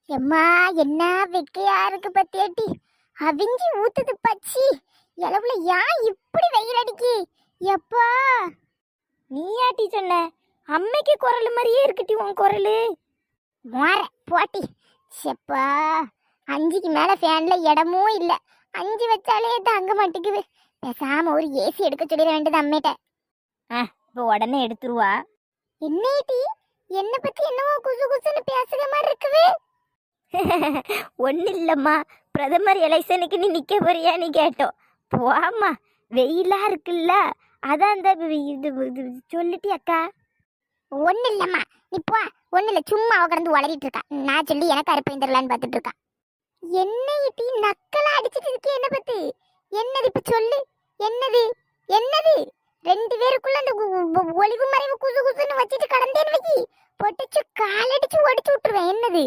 எம்மா என்ன வெக்கையா இருக்கு பத்தியாட்டி. அவிஞ்சி ஊத்துது பச்சி. இளவுல ஏன் இப்படி வெயில் அடிக்கி? எப்பா நீயாட்டி சொன்ன? அம்மைக்கு குரல் மாதிரியே இருக்குட்டி உன் குரலு. மோர போட்டி. செப்பா 5க்கு மேல ஃபேன்ல இடமும் இல்ல. 5 வச்சாலே தாங்க மாட்டேங்குது. பேசாம ஒரு ஏசி எடுக்க சொல்லிட வேண்டியது அம்மேட்ட. இப்போ உடனே எடுத்துருவா. என்னேட்டி என்ன பத்தி என்னவோ குசு குசுன்னு பேசுற மாதிரி இருக்குது. ஒன்றும் இல்லைம்மா, பிரதமர் எலெக்ஷனுக்கு நீ நிற்க போறியான்னு கேட்டோம். போம்மா, வெயிலா இருக்குல்ல, அதான் அந்த இது சொல்லிட்டி அக்கா. ஒண்ணு இல்லம்மா, நீ போ. ஒண்ணு இல்ல, சும்மா அவ கடந்து வளரிட்டு இருக்கா. நான் சொல்லி எனக்கு அறுப்பைந்தரலான்னு பார்த்துட்டு இருக்கா. என்ன இட்டி நக்கலா அடிச்சிட்டு இருக்கே என்ன பத்தி? என்னது இப்ப சொல்லு. என்னது என்னது? 2 பேருக்குள்ள அந்த ஒளிவு மறைவு குசு குசுன்னு வச்சுட்டு கடந்தேன்னு வைக்கி, பொட்டிச்சு காலடிச்சு ஒடிச்சு விட்டுருவேன். என்னது?